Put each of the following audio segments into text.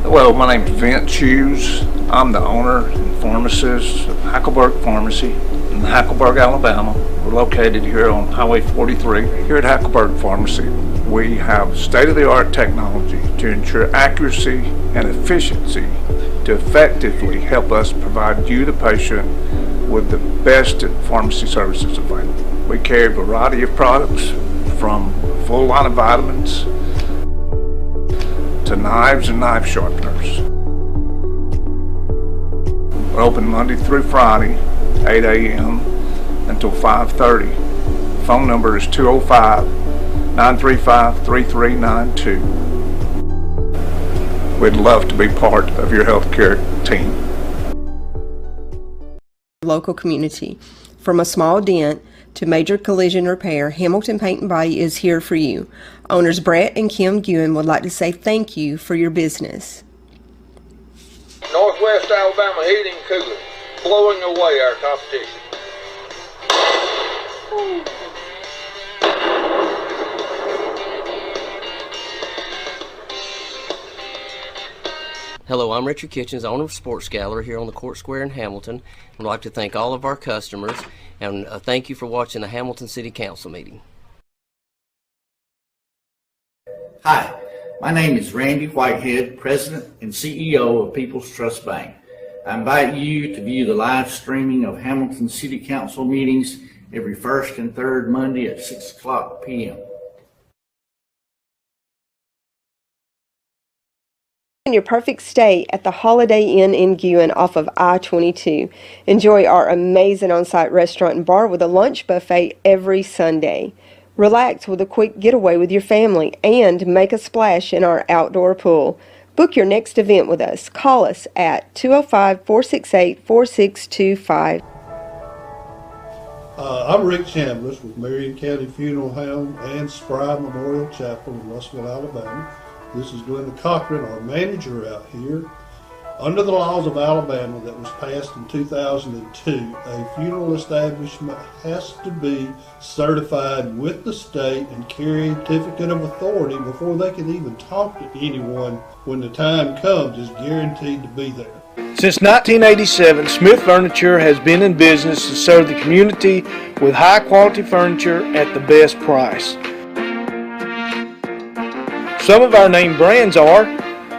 Well, my name's Vince Hughes. I'm the owner and pharmacist of Hackleburg Pharmacy in Hackleburg, Alabama. We're located here on Highway 43. Here at Hackleburg Pharmacy, we have state-of-the-art technology to ensure accuracy and efficiency to effectively help us provide you, the patient, with the best pharmacy services available. We carry a variety of products from a full line of vitamins to knives and knife sharpeners. We're open Monday through Friday, 8 a.m. until 5:30. Phone number is 205-935-3392. We'd love to be part of your healthcare team. Local community. From a small dent to major collision repair, Hamilton Paint and Body is here for you. Owners Brett and Kim Guin would like to say thank you for your business. Northwest Alabama Heating and Cooling, blowing away our competition. Hello, I'm Richard Kitchens, owner of Sports Gallery here on the Court Square in Hamilton. I'd like to thank all of our customers and thank you for watching the Hamilton City Council meeting. Hi, my name is Randy Whitehead, President and CEO of People's Trust Bank. I invite you to view the live streaming of Hamilton City Council meetings every first and third Monday at 6:00 p.m. In your perfect stay at the Holiday Inn in Guin off of I-22. Enjoy our amazing on-site restaurant and bar with a lunch buffet every Sunday. Relax with a quick getaway with your family and make a splash in our outdoor pool. Book your next event with us. Call us at 205-468-4625. I'm Rick Chambliss with Marion County Funeral Home and Spry Memorial Chapel in Russellville, Alabama. This is Glenda Cochran, our manager out here. Under the laws of Alabama that was passed in 2002, a funeral establishment has to be certified with the state and carry a certificate of authority before they can even talk to anyone when the time comes is guaranteed to be there. Since 1987, Smith Furniture has been in business to serve the community with high-quality furniture at the best price. Some of our name brands are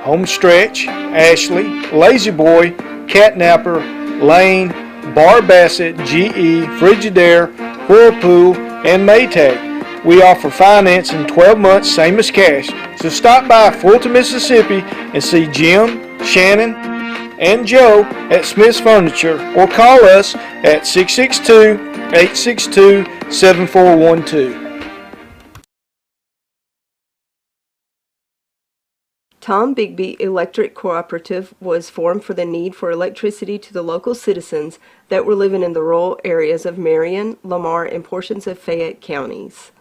Homestretch, Ashley, Lazy Boy, Catnapper, Lane, Bar Bassett, GE, Frigidaire, Whirlpool, and Maytag. We offer finance in 12 months, same as cash. So stop by Fulton, Mississippi and see Jim, Shannon, and Joe at Smith's Furniture or call us at 662-862-7412. Tom Bigby Electric Cooperative was formed for the need for electricity to the local citizens that were living in the rural areas of Marion, Lamar, and portions of Fayette counties.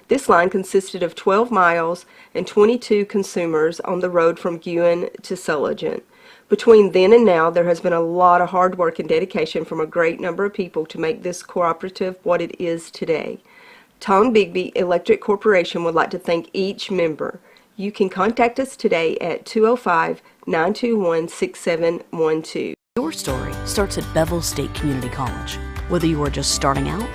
This line consisted of 12 miles and 22 consumers on the road from Guin to Sulligent. Between then and now, there has been a lot of hard work and dedication from a great number of people to make this cooperative what it is today. Tom Bigby Electric Corporation would like to thank each member. You can contact us today at 205-921-6712. Your story starts at Bevel State Community College. Whether you are just starting out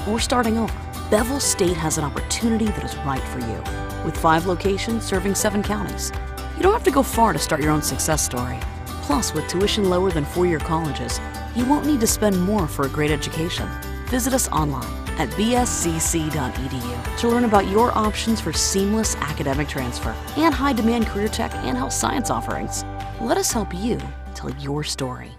or starting over, Bevel State has an opportunity that is right for you. With 5 locations serving 7 counties, you don't have to go far to start your own success story. Plus, with tuition lower than 4-year colleges, you won't need to spend more for a great education. Visit us online at bscc.edu to learn about your options for seamless academic transfer and high-demand career tech and health science offerings. Let us help you tell your story.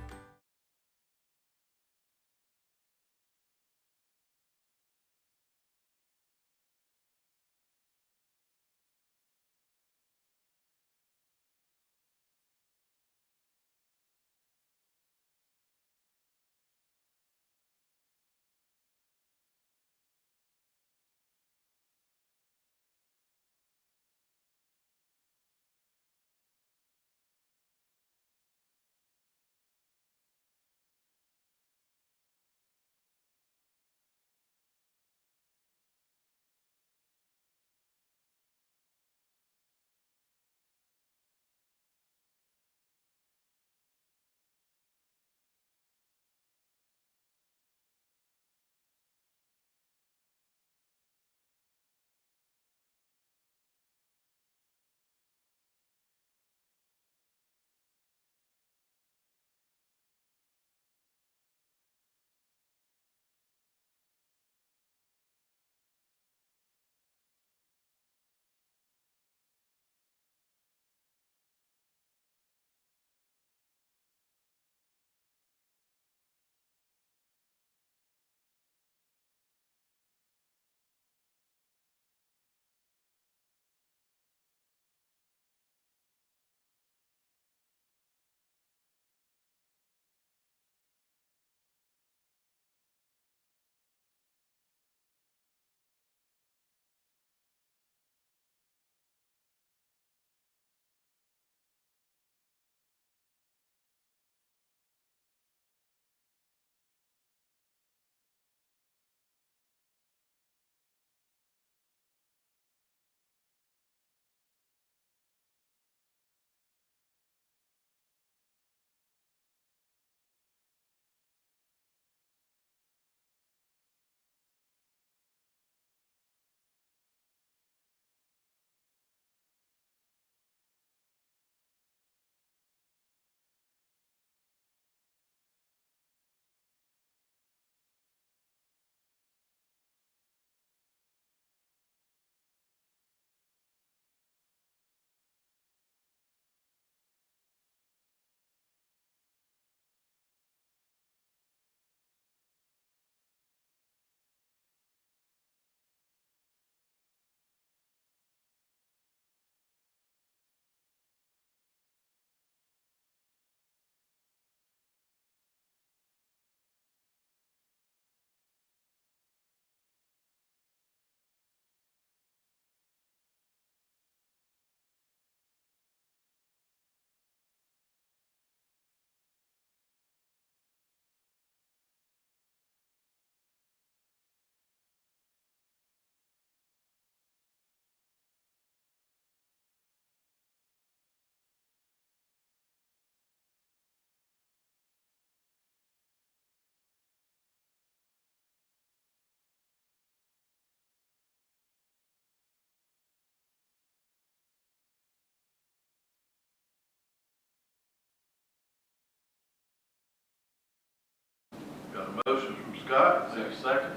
Got a motion from Scott, is there a second?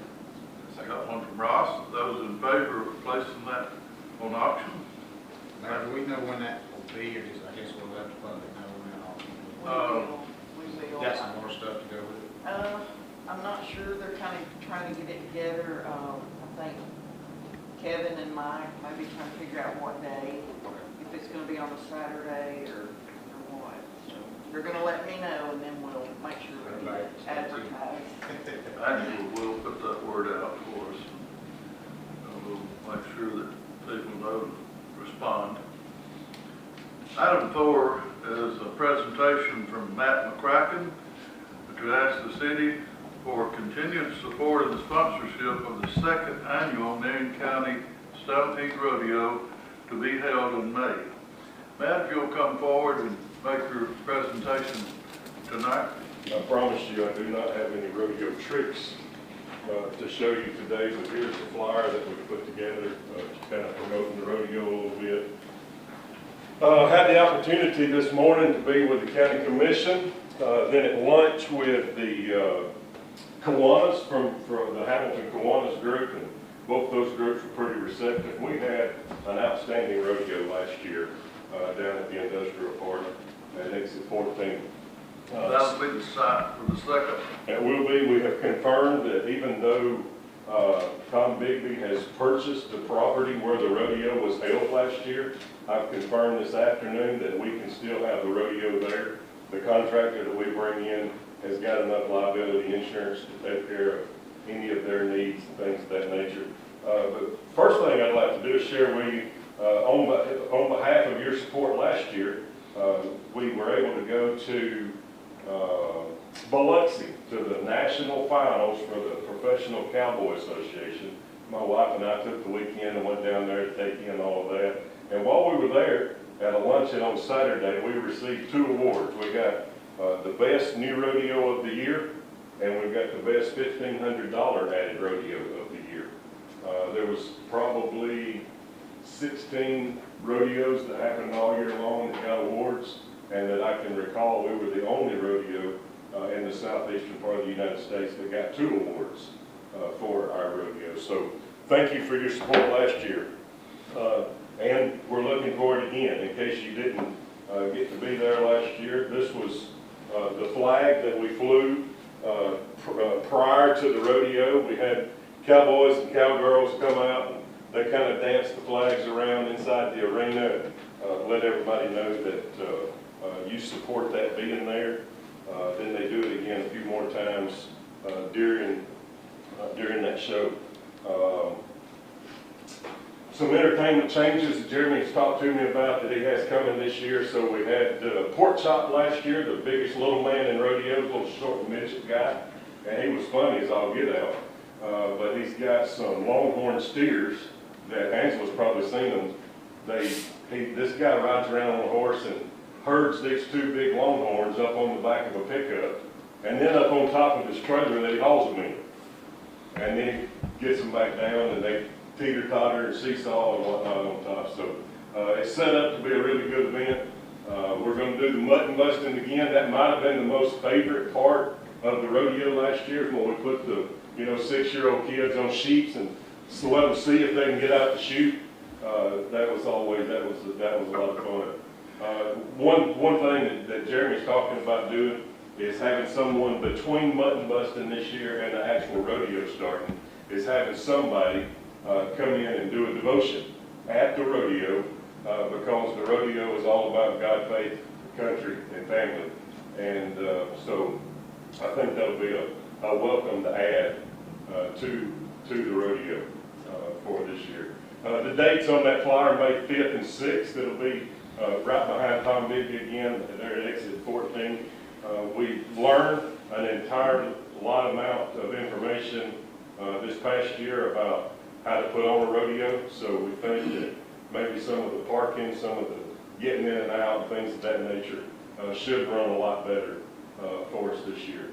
Got one from Ross. Those in favor of placing that on auction? Mayor, do we know when that will be, or just, I guess we'll let the public know when that auction will We will. be? Got some more stuff to go with it. I'm not sure, they're kind of trying to get it together. I think Kevin and Mike may be trying to figure out what day, if it's gonna be on a Saturday or what. So they're gonna let me know, and then we'll make sure we advertise. And we'll put that word out for us. And we'll make sure that people know to respond. Item 4 is a presentation from Matt McCracken to ask the city for continued support and sponsorship of the 2nd annual Marion County Stampede Rodeo to be held in May. Matt, if you'll come forward and make your presentation tonight. I promise you I do not have any rodeo tricks to show you today, but here's the flyer that we put together kind of promoting the rodeo a little bit. Had the opportunity this morning to be with the county commission, then at lunch with the Kiwanis from the Hamilton Kiwanis group, and both those groups were pretty receptive. We had an outstanding rodeo last year down at the industrial park at exit 14. That'll be the site for the 2nd. It will be. We have confirmed that even though Tom Bigby has purchased the property where the rodeo was held last year, I've confirmed this afternoon that we can still have the rodeo there. The contractor that we bring in has got enough liability insurance to take care of any of their needs and things of that nature. But first thing I'd like to do is share with you, on behalf of your support last year, we were able to go to Biloxi to the national finals for the Professional Cowboy Association. My wife and I took the weekend and went down there to take in all of that. And while we were there at a luncheon on Saturday, we received 2 awards. We got the best new rodeo of the year, and we got the best $1,500 added rodeo of the year. There was probably 16 rodeos that happened all year long that got awards, and that I can recall we were the only rodeo in the southeastern part of the United States that got 2 awards for our rodeo. So thank you for your support last year. And we're looking forward again. In case you didn't get to be there last year, this was the flag that we flew prior to the rodeo. We had cowboys and cowgirls come out, and they kind of danced the flags around inside the arena and let everybody know that you support that being there. Then they do it again a few more times during that show. Some entertainment changes that Jeremy's talked to me about that he has coming this year. So we had Pork Chop last year, the biggest little man in rodeo, little short midget guy, and he was funny as all get out. But he's got some longhorn steers that Angela's probably seen them. This guy rides around on a horse and herds these 2 big longhorns up on the back of a pickup, and then up on top of his trailer that he hauls them in. And then he gets them back down, and they teeter-totter and seesaw and whatnot on top. So it's set up to be a really good event. We're going to do the mutton busting again. That might have been the most favorite part of the rodeo last year, when we put the 6-year-old kids on sheeps and let them see if they can get out to shoot. That was a lot of fun. One thing that Jeremy's talking about doing is having someone between mutton busting this year and the actual rodeo starting, is having somebody come in and do a devotion at the rodeo, because the rodeo is all about God, faith, country, and family. And so I think that'll be a welcome to add to the rodeo for this year. The dates on that flyer, May 5th and 6th, it'll be right behind Tom Bigby again, there at exit 14. We learned an entire lot amount of information this past year about how to put on a rodeo, so we think that maybe some of the parking, some of the getting in and out, and things of that nature should run a lot better for us this year.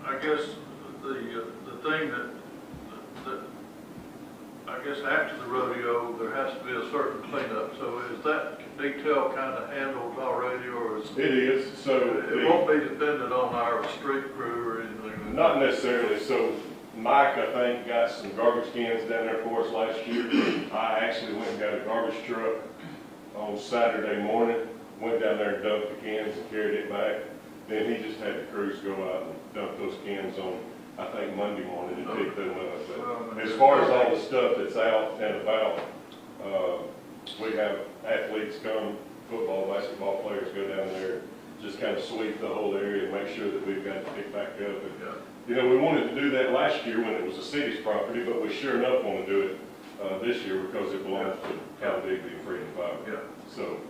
I guess the thing that I I guess after the rodeo, there has to be a certain cleanup. So is that detail kind of handled already, or is It is, so. it won't be dependent on our street crew or anything? Not necessarily. So Mike, I think, got some garbage cans down there for us last year. I actually went and got a garbage truck on Saturday morning, went down there and dumped the cans and carried it back. Then he just had the crews go out and dump those cans on, I think, Monday morning and pick them up. But as far as all the stuff that's out and about, we have athletes come, football, basketball players go down there, just kind of sweep the whole area and make sure that we've got it picked back up. And, you know, we wanted to do that last year when it was the city's property, but we sure enough want to do it this year because it belongs to Talladega and Freedom Fiber. So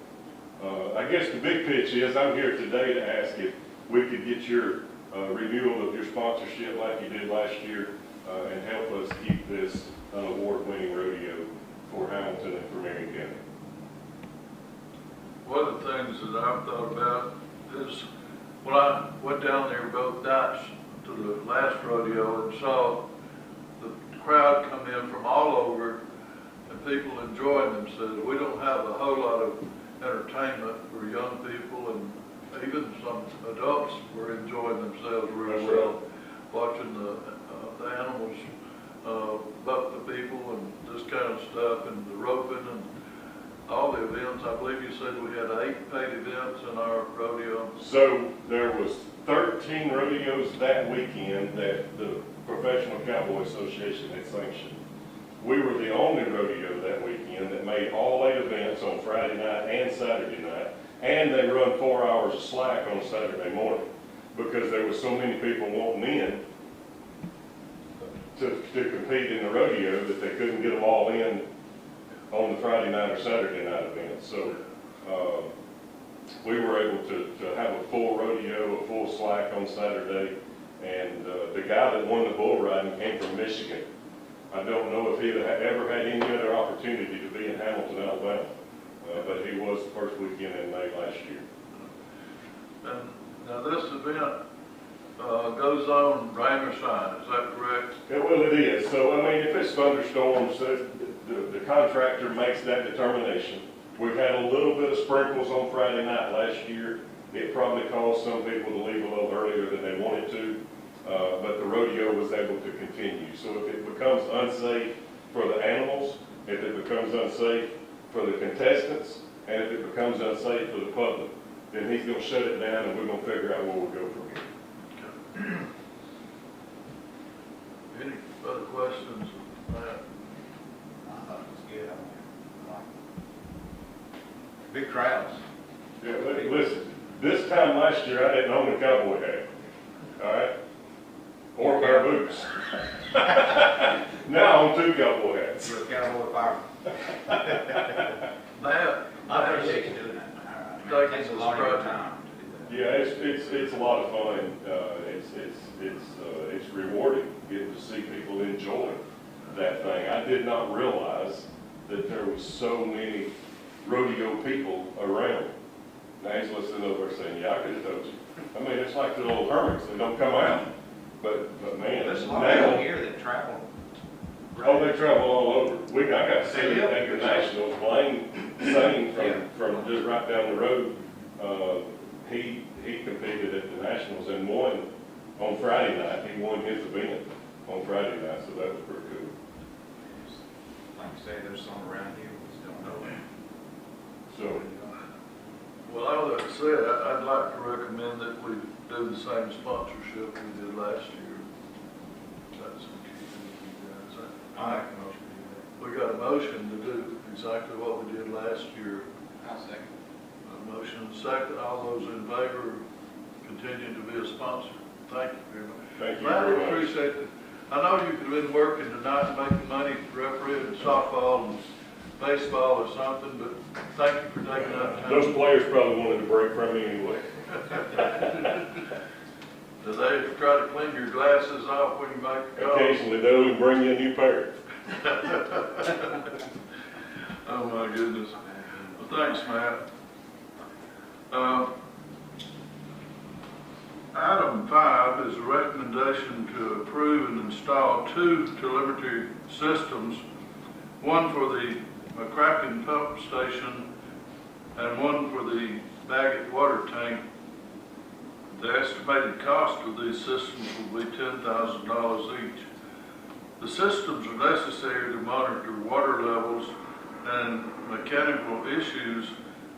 I guess the big pitch is I'm here today to ask if we could get your renewal of your sponsorship like you did last year and help us keep this an award-winning rodeo for Hamilton and for Marion County. One of the things that I've thought about is when I went down there both nights to the last rodeo and saw the crowd come in from all over and people enjoying themselves. We don't have a whole lot of entertainment for young people, and even some adults were enjoying themselves real well, watching the animals buck the people and this kind of stuff, and the roping and all the events. I believe you said we had 8 paid events in our rodeo. So there was 13 rodeos that weekend that the Professional Cowboy Association had sanctioned. We were the only rodeo that weekend that made all 8 events on Friday night and Saturday night, and they run 4 hours of slack on Saturday morning because there were so many people wanting in to compete in the rodeo that they couldn't get them all in on the Friday night or Saturday night events. So we were able to have a full rodeo, a full slack on Saturday, and the guy that won the bull riding came from Michigan. I don't know if he had ever had any other opportunity to be in Hamilton, Alabama, but he was the first weekend in May last year. And now this event goes on rain or shine, is that correct? Yeah, well, it is. So, I mean, if it's thunderstorms, the contractor makes that determination. We've had a little bit of sprinkles on Friday night last year. It probably caused some people to leave a little earlier than they wanted to, but the rodeo was able to continue. So if it becomes unsafe for the animals, if it becomes unsafe for the contestants, and if it becomes unsafe for the public, then he's going to shut it down and we're going to figure out where we'll go from here. Any other questions, Matt? I thought it was good. I like it. Big crowds. Yeah, listen, this time last year I didn't own a cowboy hat, all right? Or a pair of boots. Now I own 2 cowboy hats. You're a cowboy fireman. Matt, I appreciate you doing that. It takes a lot of your time to do that. Yeah, it's a lot of fun. It's rewarding getting to see people enjoy that thing. I did not realize that there was so many rodeo people around. Now he's listening over saying, "Yeah, I could have told you." I mean, it's like the old hermits; they don't come out. But man, There's a lot of people here that travel. Oh, they travel all over. I got to see them at the Nationals. Blaine Sane from just right down the road. He competed at the Nationals and won on Friday night. He won his event on Friday night, so that was pretty cool. Like you say, there's some around here we just don't know. So, well, all that said, I'd like to recommend that we do the same sponsorship we did last year. That's okay with you guys. I make a motion to do that. We got a motion to do exactly what we did last year. I'll second. A motion and a second. All those in favor continue to be a sponsor. Thank you very much. thank you Matt, very I much. appreciate it. I know you've been working tonight making money refereeing softball and baseball or something, but thank you for taking that time. Those players probably wanted to break from me anyway. Do they try to clean your glasses off when you make the call? Occasionally they'll even bring you a new pair. Oh my goodness. Well, thanks, Matt. Item 5 is a recommendation to approve and install 2 telemetry systems one for the McCracken pump station and one for the Baggett water tank. The estimated cost of these systems will be $10,000 each. The systems are necessary to monitor water levels and mechanical issues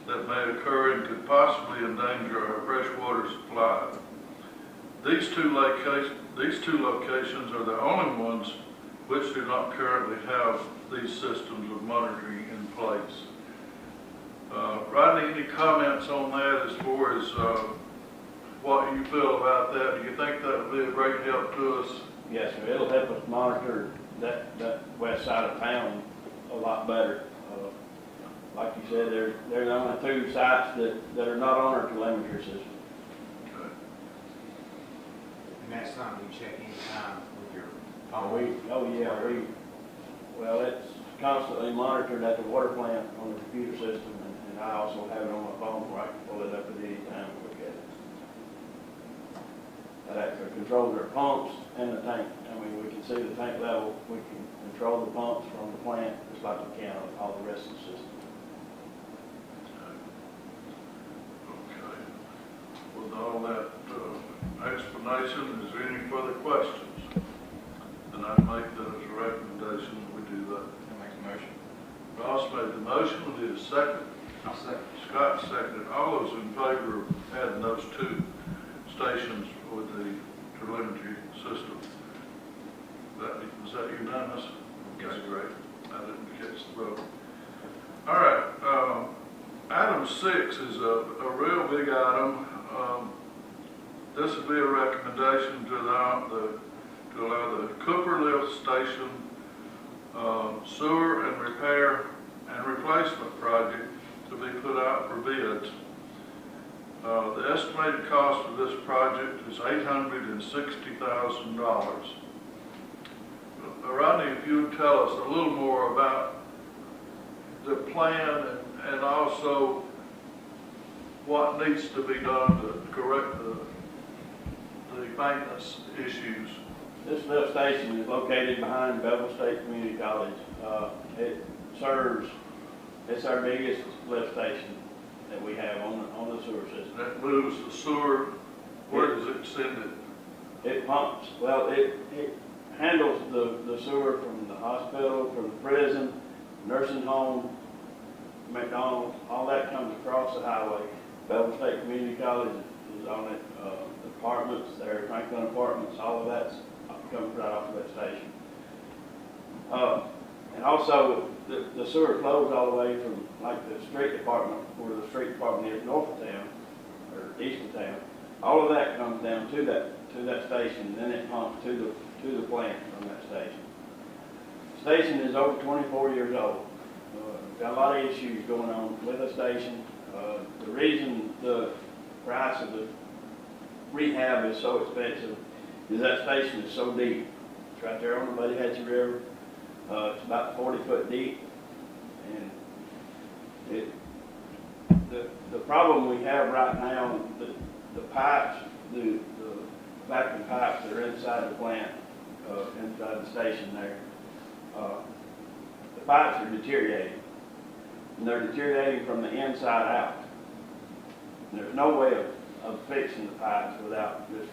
that may occur and could possibly endanger our freshwater supply. These two locations are the only ones which do not currently have these systems of monitoring in place. Rodney, any comments on that as far as what you feel about that? Do you think that would be a great help to us? Yes, sir. It'll help us monitor that west side of town a lot better. Like you said, they're the only two sites that are not on our telemetry system. Okay. And that's something you check anytime with your Well, it's constantly monitored at the water plant on the computer system, and I also have it on my phone where I can pull it up at any time and look at it. That actually controls our pumps and the tank. I mean, we can see the tank level, we can control the pumps from the plant, just like we can on all the rest of the system. Okay. With all that explanation, is there any further questions? Then I'd make that as a recommendation that we do that. I'll make a motion. Ross made the motion, we need a second. I'll second. Scott seconded. All those in favor of adding those two stations with the telemetry system? Was that unanimous? Okay, great. I didn't catch the vote. All right, item 6 is a real big item. This would be a recommendation to allow the Cooper Lift Station sewer and repair and replacement project to be put out for bids. The estimated cost of this project is $860,000. Rodney, if you would tell us a little more about the plan and also what needs to be done to correct the maintenance issues. This lift station is located behind Bevel State Community College. It's our biggest lift station that we have on the sewer system. That moves the sewer, where does it send it? It pumps, well, it handles the sewer from the hospital, from the prison, nursing home, McDonald's, all that comes across the highway. Bevel State Community College is on it, apartments, their Franklin Apartments, all of that's comes right off of that station. And also, the sewer flows all the way from, like, the street department, where the street department is north of town, or east of town. All of that comes down to that station, and then it pumps to the plant from that station. The station is over 24 years old. Got a lot of issues going on with the station. The reason the price of the rehab is so expensive is that station is so deep. It's right there on the Muddy Hatchie River. It's about 40 foot deep, and the problem we have right now, the pipes, the vacuum pipes that are inside the plant, inside the station there, the pipes are deteriorating, and they're deteriorating from the inside out. And there's no way of fixing the pipes without just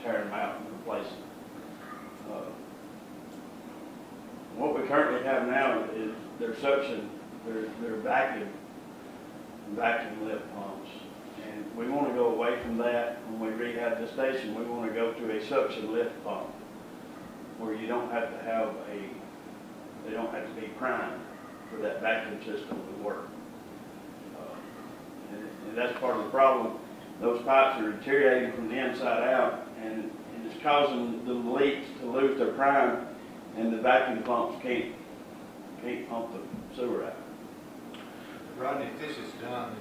tearing them out and replacing them. What we currently have now is their suction, their vacuum lift pumps. And we want to go away from that. When we rehab the station, we want to go to a suction lift pump where you don't have to have they don't have to be primed for that vacuum system to work. And that's part of the problem. Those pipes are deteriorating from the inside out, and it's causing the leaks to lose their prime, and the vacuum pumps can't pump the sewer out. Rodney, if this is done in a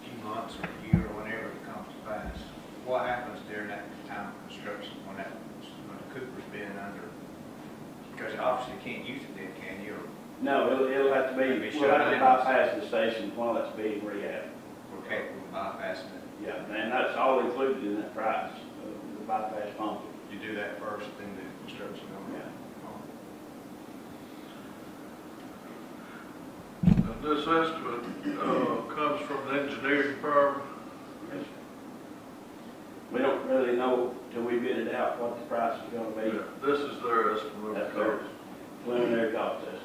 few months or a year or whenever it comes to pass, what happens during that time of construction when the Cooper's been under? Because you obviously can't use it then, can you? No, it'll have to be, we'll have to bypass the station while it's being rehabbed. We're capable of bypassing it. Yeah, and that's all included in that price, the bypass pumping. You do that first, then the construction. Yeah. this estimate, comes from an engineering firm. We don't really know till we bid it out what the price is gonna be. Yeah, this is their estimate of That's the their cost. preliminary cost estimate.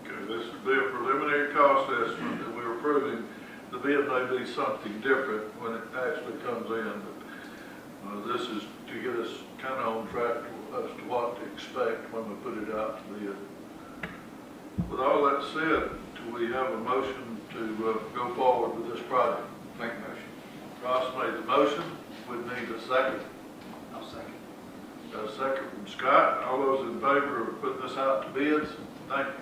Okay, this would be a preliminary cost estimate that we're approving. The bid may be something different when it actually comes in, but this is to get us kind of on track as to what to expect when we put it out to bid. With all that said, do we have a motion to go forward with this project? Make a motion. Ross made the motion. We need a second. I'll second. Got a second from Scott. All those in favor of putting this out to bids? Thank you.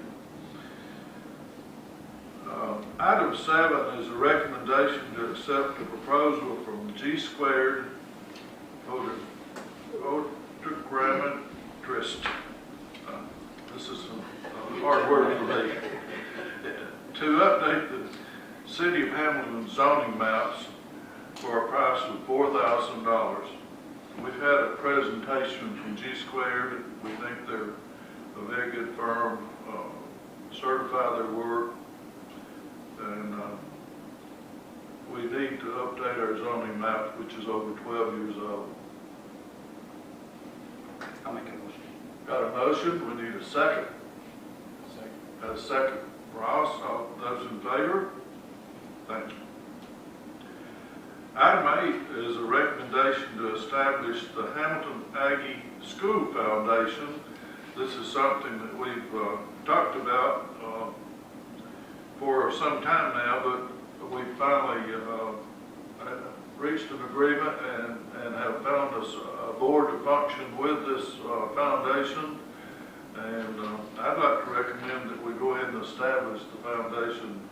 Item 7 is a recommendation to accept a proposal from G Squared Photogrametrist. This is a hard word for me. To update the City of Hamilton zoning maps for a price of $4,000. We've had a presentation from G Squared. We think they're a very good firm, certify their work, and we need to update our zoning map, which is over 12 years old. I'll make a motion. Got a motion, we need a second. Second. Got a second, Ross, all those in favor? Thank you. Item 8 is a recommendation to establish the Hamilton Aggie School Foundation. This is something that we've talked about for some time now, but we finally reached an agreement and have found a board to function with this foundation. And I'd like to recommend that we go ahead and establish the foundation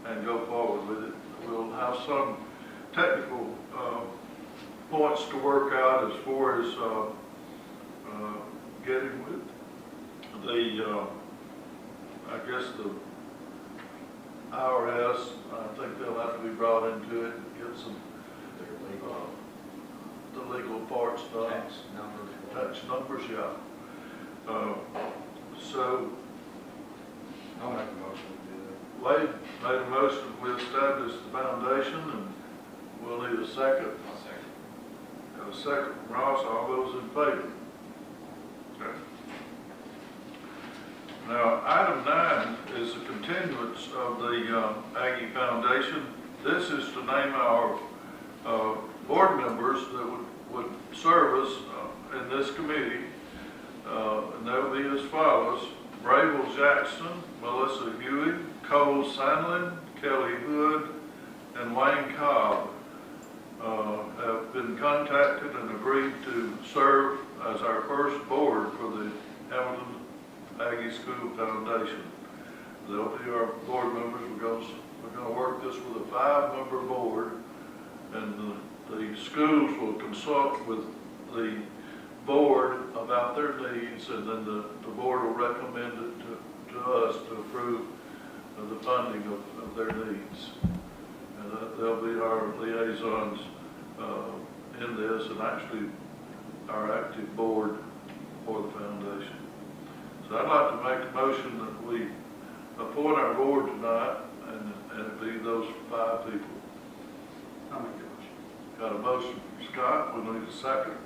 and go forward with it. We'll have some technical points to work out as far as getting with the, I guess the IRS. I think they'll have to be brought into it and get some the legal parts done. Tax numbers, yeah. So I'll make a motion to do Wade made a motion, we establish the foundation, and we'll need a second. that. I'll second. Got a second from Ross, all those in favor? Okay. Now, item 9 is a continuance of the Aggie Foundation. This is to name our board members that would serve us in this committee. And they'll be as follows: Bravel Jackson, Melissa Huey, Cole Sandlin, Kelly Hood, and Wayne Cobb have been contacted and agreed to serve as our first board for the Hamilton Aggie School Foundation. They'll be our board members. We're going to work this with a 5-member board, and the schools will consult with the board about their needs, and then the board will recommend it to us to approve the funding of their needs. And they'll be our liaisons in this, and actually our active board for the foundation. So I'd like to make a motion that we appoint our board tonight, and it be those 5 people. I'll make a motion. Got a motion from Scott, we need a second.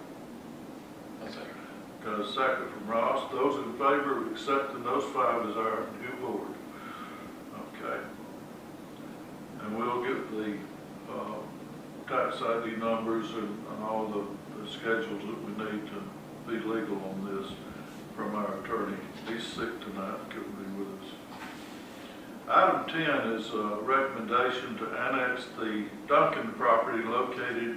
I'll second. Got a second from Ross. Those in favor of accepting those 5 as our new board? Okay. And we'll get the tax ID numbers and all the schedules that we need to be legal on this from our attorney. He's sick tonight, couldn't be with us. Item 10 is a recommendation to annex the Duncan property located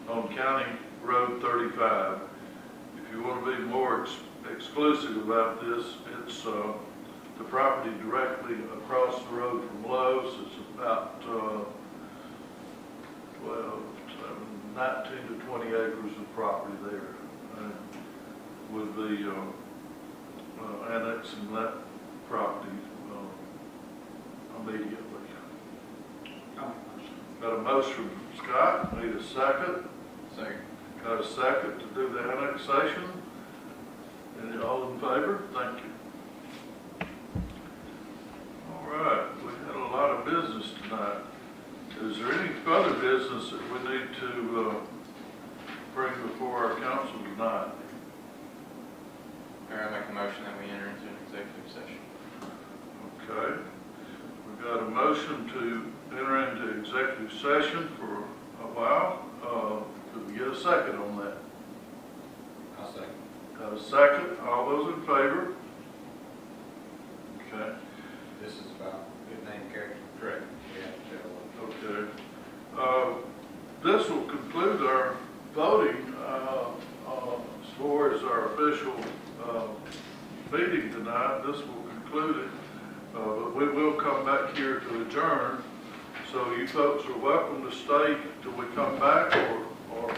on County Road 35. If you want to be more exclusive about this, it's the property directly across the road from Lowe's. It's about 19 to 20 acres of property there. With the annexing that property immediately. I'll make a motion. Got a motion from Scott, need a second. Second. Got a second to do the annexation. Any all in favor? Thank you. to bring before our council tonight? Mayor, I make a motion that we enter into an executive session. Okay. We've got a motion to enter into executive session for a while. Could we get a second on that? I'll second. Got a second? All those in favor? Okay. This is about good name character. Correct. Okay. This will conclude our voting as far as our official meeting tonight. This will conclude it. But we will come back here to adjourn. So you folks are welcome to stay till we come back, or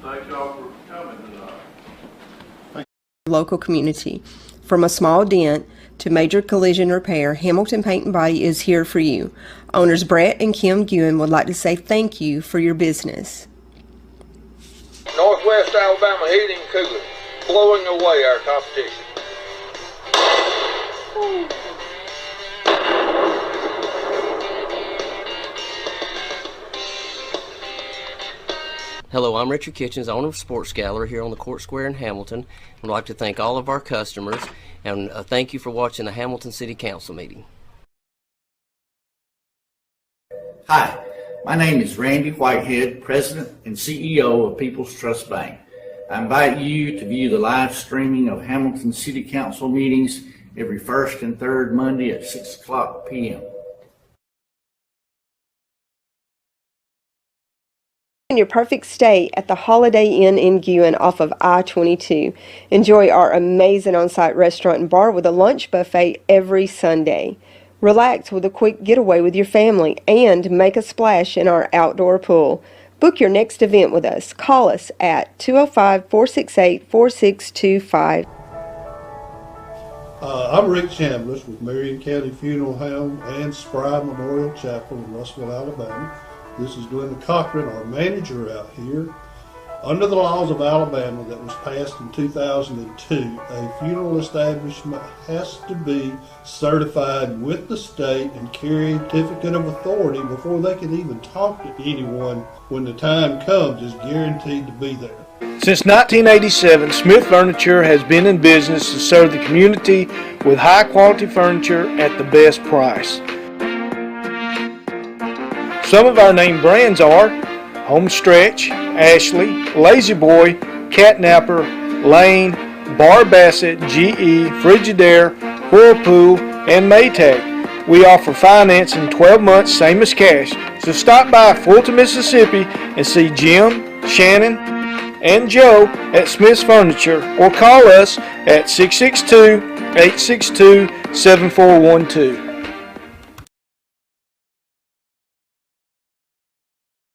thank y'all for coming tonight. Local community. From a small dent to major collision repair, Hamilton Paint and Body is here for you. Owners Brett and Kim Guin would like to say thank you for your business. Northwest Alabama Heating and Cooling, blowing away our competition. Hello, I'm Richard Kitchens, owner of Sports Gallery here on the Court Square in Hamilton. I'd like to thank all of our customers and thank you for watching the Hamilton City Council meeting. Hi, my name is Randy Whitehead, President and CEO of People's Trust Bank. I invite you to view the live streaming of Hamilton City Council meetings every first and third Monday at 6:00 p.m. In your perfect stay at the Holiday Inn in Guin off of I-22. Enjoy our amazing on-site restaurant and bar with a lunch buffet every Sunday. Relax with a quick getaway with your family and make a splash in our outdoor pool. Book your next event with us. Call us at 205-468-4625. I'm Rick Chambliss with Marion County Funeral Home and Spry Memorial Chapel in Russellville, Alabama. This is Glenda Cochran, our manager out here. Under the laws of Alabama that was passed in 2002, a funeral establishment has to be certified with the state and carry a certificate of authority before they can even talk to anyone when the time comes is guaranteed to be there. Since 1987, Smith Furniture has been in business to serve the community with high-quality furniture at the best price. Some of our name brands are Homestretch, Ashley, Lazy Boy, Catnapper, Lane, Bar Bassett, GE, Frigidaire, Whirlpool, and Maytag. We offer finance in 12 months, same as cash. So stop by Fulton, Mississippi and see Jim, Shannon, and Joe at Smith's Furniture, or call us at 662-862-7412.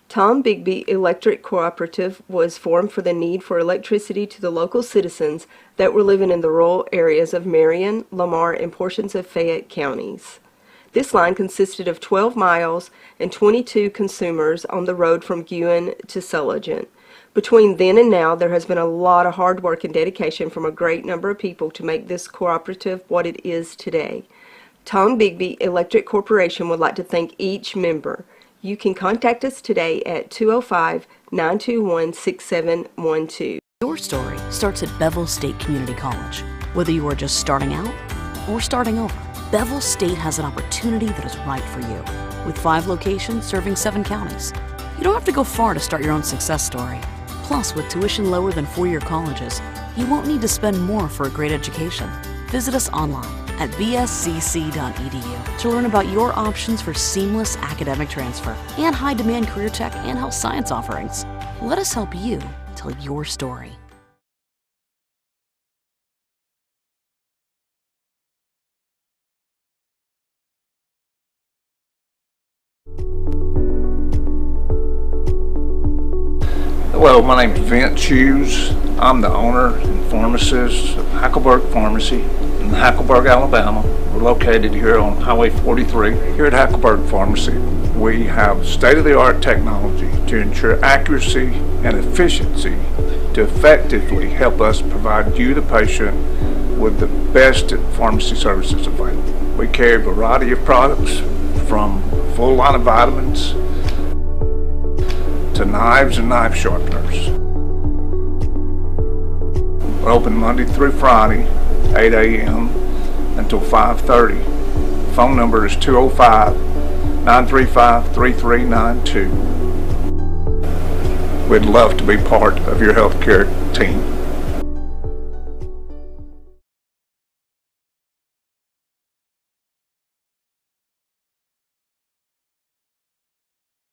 Tom Bigby Electric Cooperative was formed for the need for electricity to the local citizens that were living in the rural areas of Marion, Lamar, and portions of Fayette counties. This line consisted of 12 miles and 22 consumers on the road from Guin to Sulligent. Between then and now, there has been a lot of hard work and dedication from a great number of people to make this cooperative what it is today. Tom Bigby Electric Corporation would like to thank each member. You can contact us today at 205-921-6712. Your story starts at Bevel State Community College. Whether you are just starting out or starting over, Bevel State has an opportunity that is right for you. With 5 locations serving 7 counties. You don't have to go far to start your own success story. Plus, with tuition lower than 4-year colleges, you won't need to spend more for a great education. Visit us online at bscc.edu to learn about your options for seamless academic transfer and high-demand career tech and health science offerings. Let us help you tell your story. Hello, my name is Vince Hughes. I'm the owner and pharmacist of Hackleburg Pharmacy in Hackleburg, Alabama. We're located here on Highway 43. Here at Hackleburg Pharmacy, we have state-of-the-art technology to ensure accuracy and efficiency to effectively help us provide you, the patient, with the best pharmacy services available. We carry a variety of products from full line of vitamins to to knives and knife sharpeners. We're open Monday through Friday, 8 a.m. until 5:30. Phone number is 205-935-3392. We'd love to be part of your healthcare team.